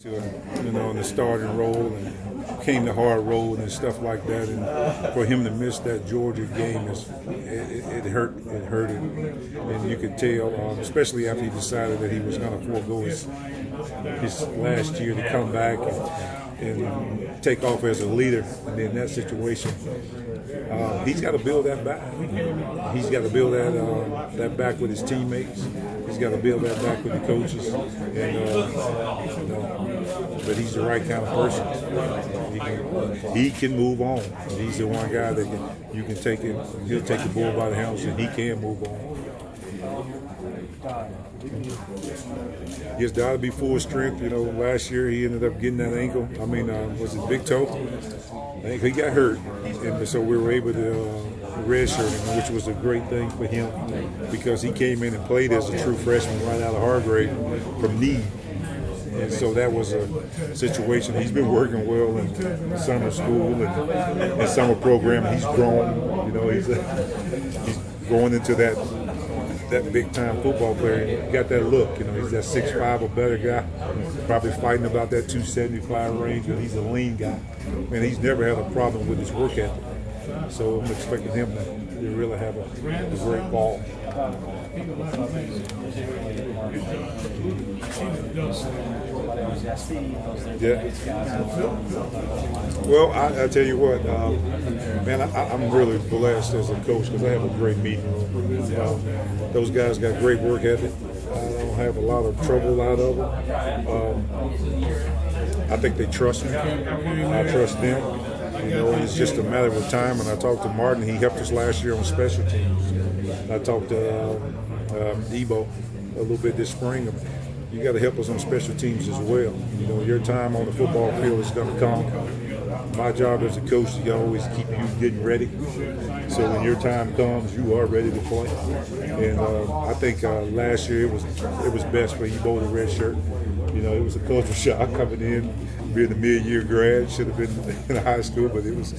To in the starting role and came the hard road and stuff like that, and for him to miss that Georgia game it hurt it, and you could tell, especially after he decided that he was going to forego his last year to come back and take off as a leader, and in that situation, he's got to build that back. He's got to build that back with his teammates. He's got to build that back with the coaches, but he's the right kind of person. He can move on. He's the one guy that you can take it. He'll take the bull by the horns, and he can move on. His dad will be full strength. Last year he ended up getting that ankle. Was it big toe? I think he got hurt, and so we were able to redshirt him, which was a great thing for him because he came in and played as a true freshman right out of Hargrave from need. And so that was a situation. He's been working well in summer school and summer program. He's grown. He's going into that big time football player. He got that look. He's that 6'5" or better guy. Probably fighting about that 275 range, but he's a lean guy. And he's never had a problem with his work ethic. So I'm expecting him to really have a great ball. Yeah. Well, I tell you what, man, I'm really blessed as a coach because I have a great meeting room. Those guys got great work ethic. I don't have a lot of trouble out of them. I think they trust me. I trust them. It's just a matter of time. And I talked to Martin. He helped us last year on special teams. I talked to Dabo a little bit this spring. You got to help us on special teams as well. Your time on the football field is going to come. My job as a coach is to always keep you getting ready. So when your time comes, you are ready to play. And I think last year it was best for Dabo the red shirt. It was a culture shock coming in, being a mid-year grad. Should have been in high school, but it was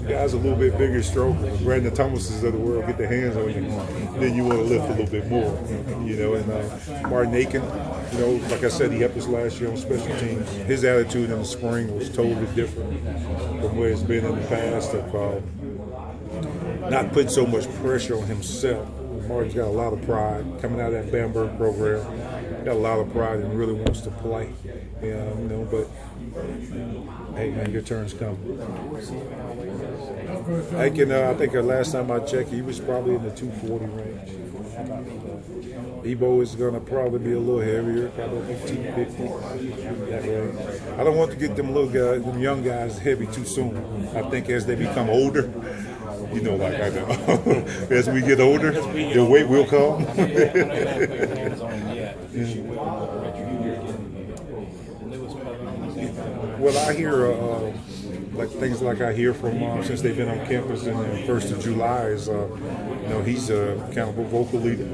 guys a little bit bigger, stronger. Brandon Thomases of the world get their hands on you, then you want to lift a little bit more. And Martin Aiken, like I said, he helped us last year on special teams. His attitude in the spring was totally different from where it's been in the past of not putting so much pressure on himself. Martin's got a lot of pride coming out of that Bamberg program. Got a lot of pride and really wants to play. But hey, man, your turn's coming. I think last time I checked, he was probably in the 240 range. Dabo is going to probably be a little heavier, probably 250. That range. I don't want to get them young guys heavy too soon. I think as they become older, like I know, as we get older, the weight will come. Well, I hear things like I hear from since they've been on campus in the 1st of July is he's kind of a vocal leader.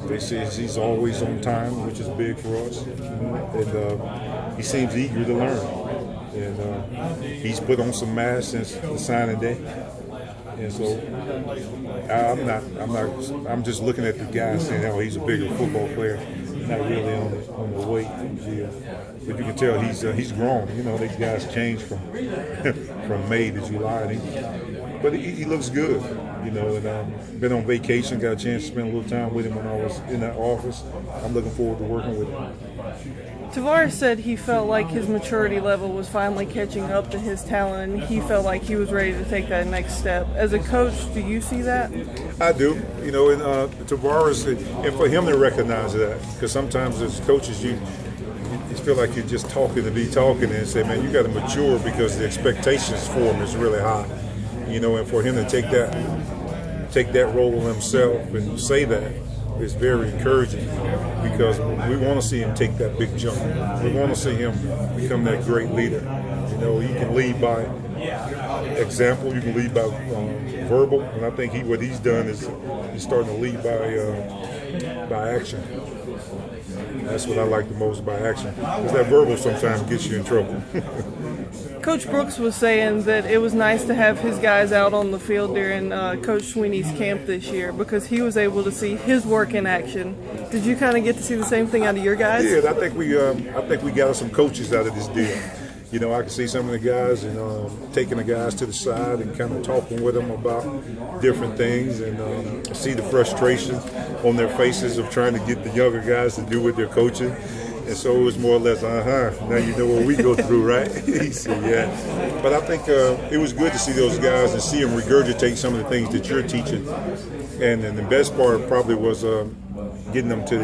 They say he's always on time, which is big for us, and he seems eager to learn. And he's put on some mass since the signing day, and so I'm just looking at the guy saying, "Oh, he's a bigger football player." Not really on the weight deal, but you can tell he's grown. These guys changed from May to July, but he looks good. And been on vacation, got a chance to spend a little time with him when I was in that office. I'm looking forward to working with him. Tavares said he felt like his maturity level was finally catching up to his talent, and he felt like he was ready to take that next step. As a coach, do you see that? I do. And Tavares, and for him to recognize that, because sometimes as coaches, you feel like you're just talking to be talking and say, man, you got to mature because the expectations for him is really high. And for him to take that role on himself and say that is very encouraging because we want to see him take that big jump. We want to see him become that great leader. He can lead by example. You can lead by verbal, and I think what he's done is he's starting to lead by action. that's what I like the most about action, because that verbal sometimes gets you in trouble. Coach Brooks was saying that it was nice to have his guys out on the field during Coach Sweeney's camp this year because he was able to see his work in action. Did you kind of get to see the same thing out of your guys? Yeah, I think we got some coaches out of this deal. You know, I can see some of the guys and taking the guys to the side and kind of talking with them about different things, and see the frustration on their faces of trying to get the younger guys to do what they're coaching. And so it was more or less, now you know what we go through, right? He said, yeah. But I think it was good to see those guys and see them regurgitate some of the things that you're teaching. And the best part probably was getting them to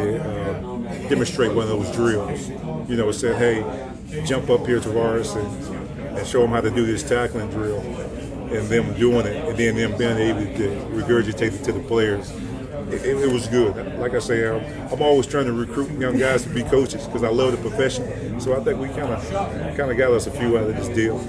demonstrate one of those drills. You know, said, hey, jump up here, Tavares, and show them how to do this tackling drill, and them doing it, and then them being able to regurgitate it to the players. It was good. Like I say, I'm always trying to recruit young guys to be coaches because I love the profession. So I think we kind of got us a few out of this deal.